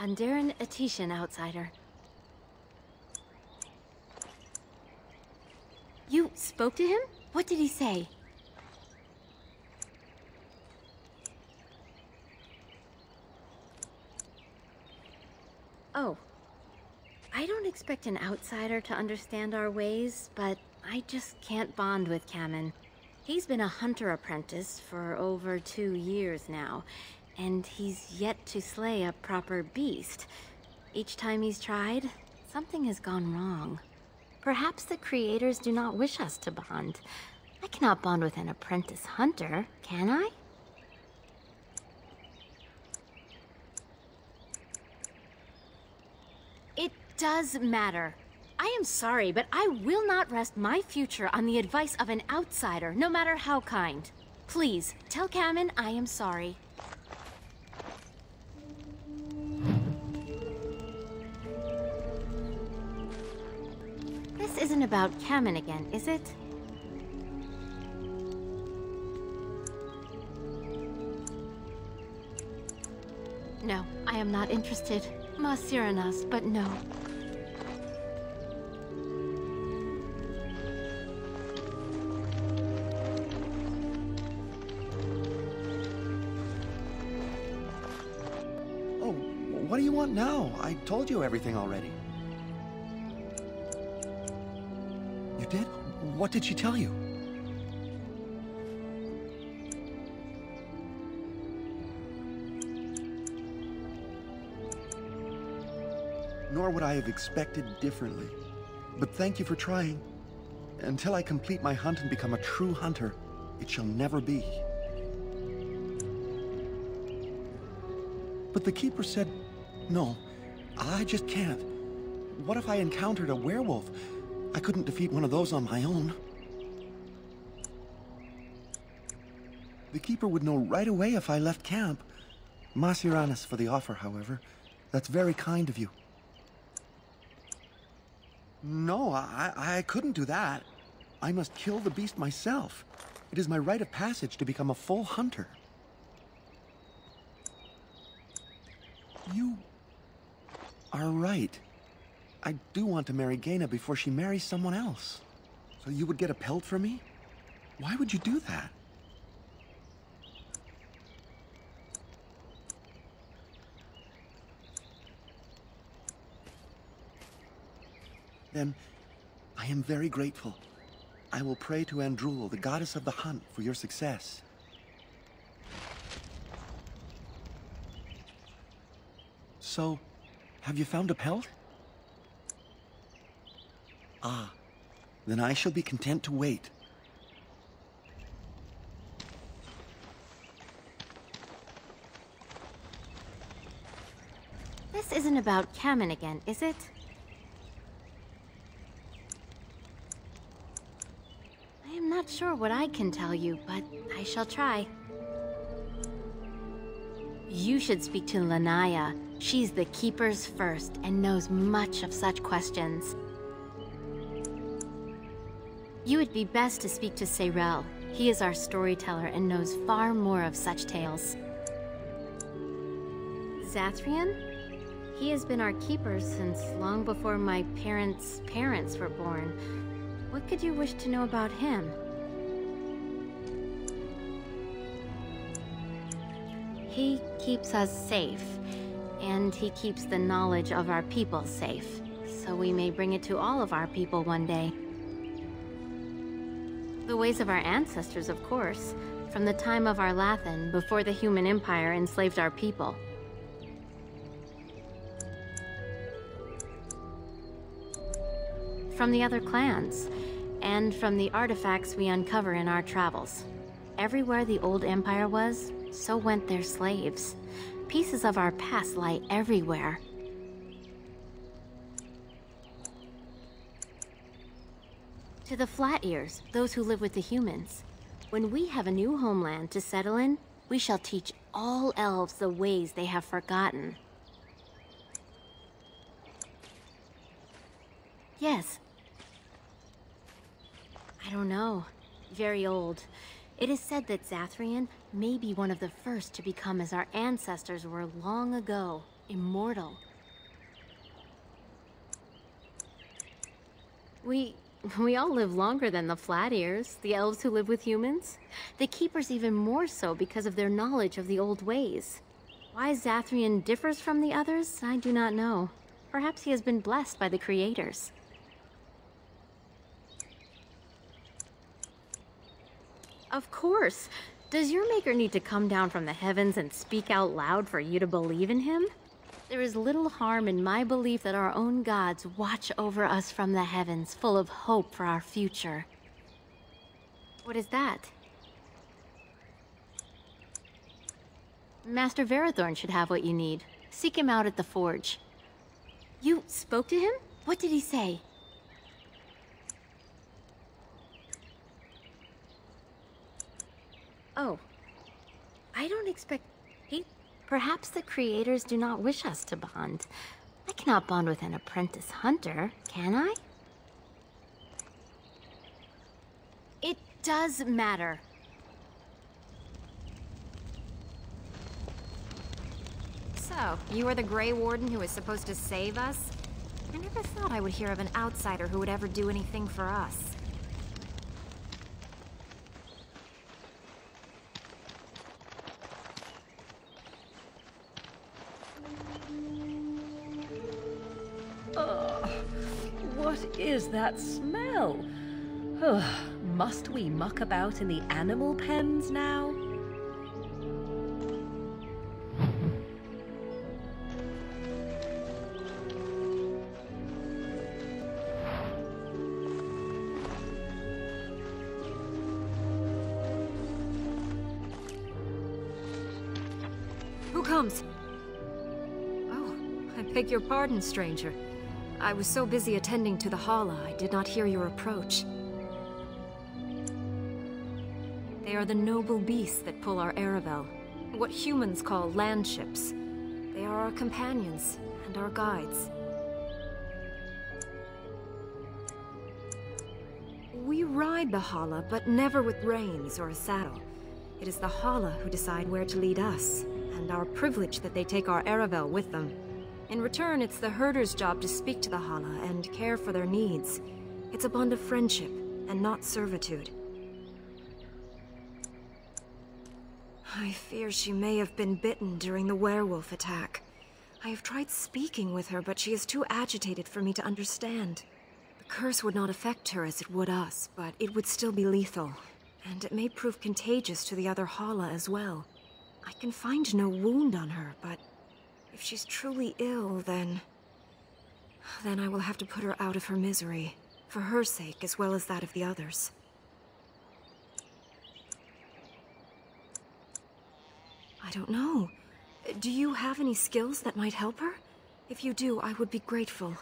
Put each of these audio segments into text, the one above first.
Andaran Atishan, outsider. You spoke to him? What did he say? Oh. I don't expect an outsider to understand our ways, but I just can't bond with Kamen. He's been a hunter apprentice for over 2 years now, and he's yet to slay a proper beast. Each time he's tried, something has gone wrong. Perhaps the creators do not wish us to bond. I cannot bond with an apprentice hunter, can I? It does matter. I am sorry, but I will not rest my future on the advice of an outsider, no matter how kind. Please, tell Kamen I am sorry. This isn't about Kamen again, is it? No, I am not interested. Masiranas, but no. Oh, what do you want now? I told you everything already. You did? What did she tell you? Nor would I have expected differently. But thank you for trying. Until I complete my hunt and become a true hunter, it shall never be. But the Keeper said, no, I just can't. What if I encountered a werewolf? I couldn't defeat one of those on my own. The Keeper would know right away if I left camp. Masiranas for the offer, however. That's very kind of you. No, I couldn't do that. I must kill the beast myself. It is my rite of passage to become a full hunter. You are right. I do want to marry Gaina before she marries someone else. So you would get a pelt for me? Why would you do that? Then, I am very grateful. I will pray to Andrul, the goddess of the hunt, for your success. So, have you found a pelt? Ah, then I shall be content to wait. This isn't about Kamen again, is it? I am not sure what I can tell you, but I shall try. You should speak to Lanaya. She's the Keeper's first and knows much of such questions. You would be best to speak to Seirel. He is our storyteller and knows far more of such tales. Zathrian? He has been our keeper since long before my parents' parents were born. What could you wish to know about him? He keeps us safe, and he keeps the knowledge of our people safe, so we may bring it to all of our people one day. The ways of our ancestors, of course, from the time of our Lathan, before the human empire enslaved our people. From the other clans, and from the artifacts we uncover in our travels. Everywhere the old empire was, so went their slaves. Pieces of our past lie everywhere. To the Flat Ears, those who live with the humans. When we have a new homeland to settle in, we shall teach all elves the ways they have forgotten. Yes. I don't know. Very old. It is said that Zathrian may be one of the first to become as our ancestors were long ago. immortal. We all live longer than the Flat Ears, the elves who live with humans. The Keepers even more so because of their knowledge of the old ways. Why Zathrian differs from the others, I do not know. Perhaps he has been blessed by the Creators. Of course. Does your Maker need to come down from the heavens and speak out loud for you to believe in him? There is little harm in my belief that our own gods watch over us from the heavens, full of hope for our future. What is that? Master Verathorn should have what you need. Seek him out at the forge. You spoke to him? What did he say? Oh. I don't expect... Perhaps the Creators do not wish us to bond. I cannot bond with an apprentice hunter, can I? It does matter. So, you are the Grey Warden who is supposed to save us? I never thought I would hear of an outsider who would ever do anything for us. What is that smell? Must we muck about in the animal pens now? Who comes? Oh, I beg your pardon, stranger. I was so busy attending to the Hala, I did not hear your approach. They are the noble beasts that pull our Aravel, what humans call landships. They are our companions and our guides. We ride the Hala, but never with reins or a saddle. It is the Hala who decide where to lead us, and our privilege that they take our Aravel with them. In return, it's the herder's job to speak to the Hala and care for their needs. It's a bond of friendship, and not servitude. I fear she may have been bitten during the werewolf attack. I have tried speaking with her, but she is too agitated for me to understand. The curse would not affect her as it would us, but it would still be lethal. And it may prove contagious to the other Hala as well. I can find no wound on her, but... if she's truly ill, then I will have to put her out of her misery, for her sake as well as that of the others. I don't know. Do you have any skills that might help her? If you do, I would be grateful.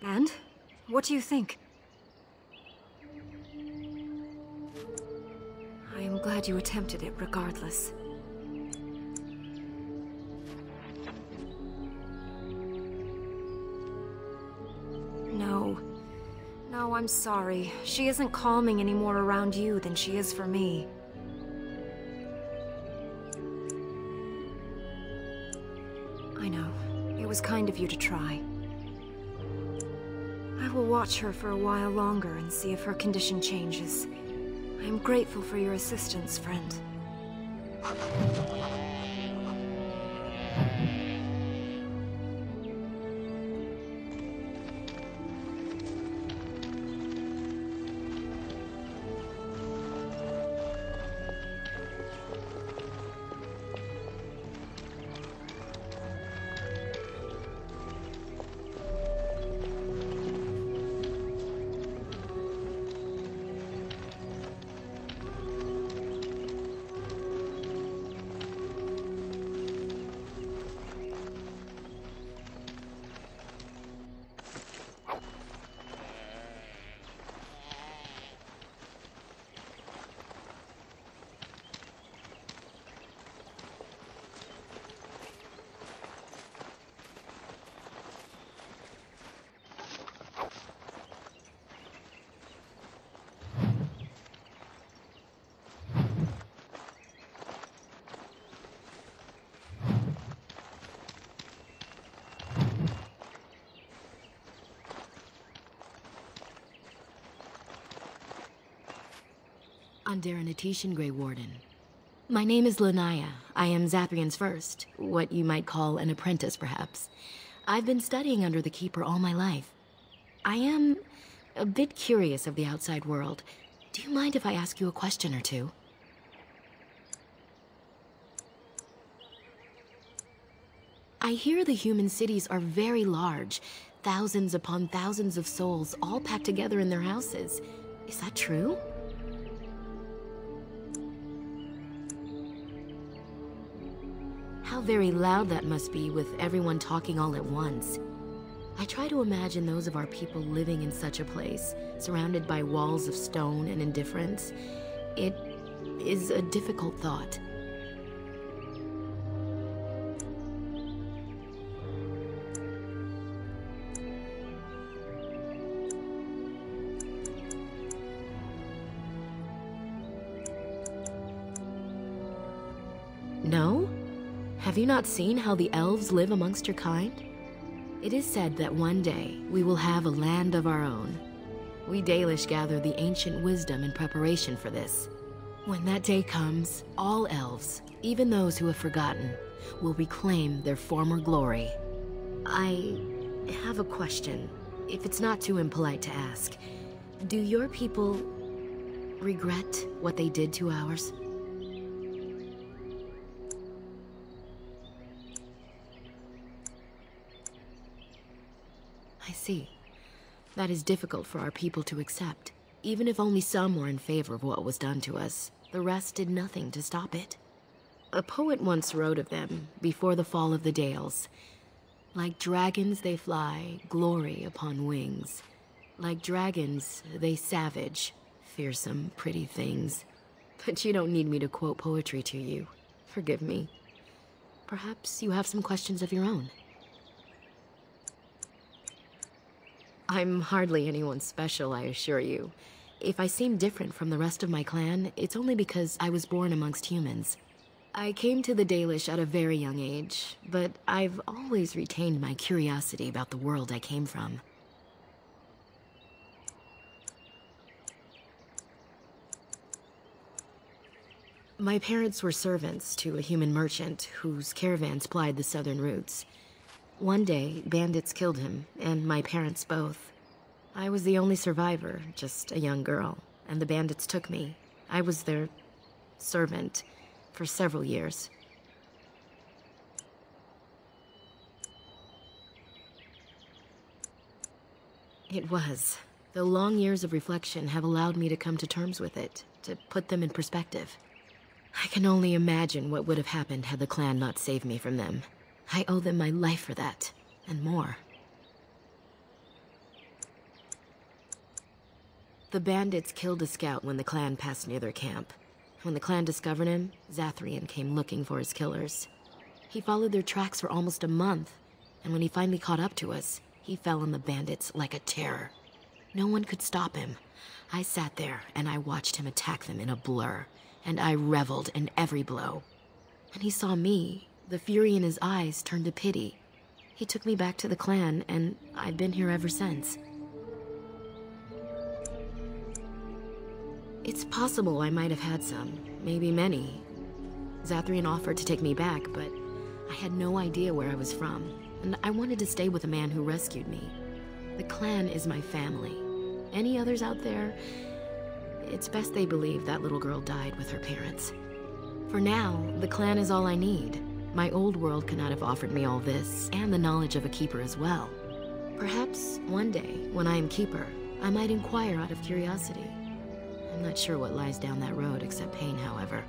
And? What do you think? I am glad you attempted it regardless. No. No, I'm sorry. She isn't calming any more around you than she is for me. I know. It was kind of you to try. I will watch her for a while longer and see if her condition changes. I am grateful for your assistance, friend. Underanitishan, Grey Warden. My name is Lanaya. I am Zathrian's first, what you might call an apprentice, perhaps. I've been studying under the Keeper all my life. I am a bit curious of the outside world. Do you mind if I ask you a question or two? I hear the human cities are very large, thousands upon thousands of souls all packed together in their houses. Is that true? How very loud that must be with everyone talking all at once. I try to imagine those of our people living in such a place, surrounded by walls of stone and indifference. It is a difficult thought. No? Have you not seen how the elves live amongst your kind? It is said that one day we will have a land of our own. We Dalish gather the ancient wisdom in preparation for this. When that day comes, all elves, even those who have forgotten, will reclaim their former glory. I have a question, if it's not too impolite to ask. Do your people regret what they did to ours? I see. That is difficult for our people to accept. Even if only some were in favor of what was done to us, the rest did nothing to stop it. A poet once wrote of them, before the fall of the Dales. Like dragons they fly, glory upon wings. Like dragons, they savage, fearsome, pretty things. But you don't need me to quote poetry to you. Forgive me. Perhaps you have some questions of your own. I'm hardly anyone special, I assure you. If I seem different from the rest of my clan, it's only because I was born amongst humans. I came to the Dalish at a very young age, but I've always retained my curiosity about the world I came from. My parents were servants to a human merchant whose caravans plied the southern routes. One day, bandits killed him, and my parents both. I was the only survivor, just a young girl, and the bandits took me. I was their servant for several years. It was. The long years of reflection have allowed me to come to terms with it, to put them in perspective. I can only imagine what would have happened had the clan not saved me from them. I owe them my life for that, and more. The bandits killed a scout when the clan passed near their camp. When the clan discovered him, Zathrian came looking for his killers. He followed their tracks for almost a month, and when he finally caught up to us, he fell on the bandits like a terror. No one could stop him. I sat there, and I watched him attack them in a blur, and I reveled in every blow. When he saw me, the fury in his eyes turned to pity. He took me back to the clan, and I've been here ever since. It's possible I might have had some, maybe many. Zathrian offered to take me back, but I had no idea where I was from, and I wanted to stay with the man who rescued me. The clan is my family. Any others out there? It's best they believe that little girl died with her parents. For now, the clan is all I need. My old world could not have offered me all this, and the knowledge of a keeper as well. Perhaps one day, when I am keeper, I might inquire out of curiosity. I'm not sure what lies down that road except pain, however.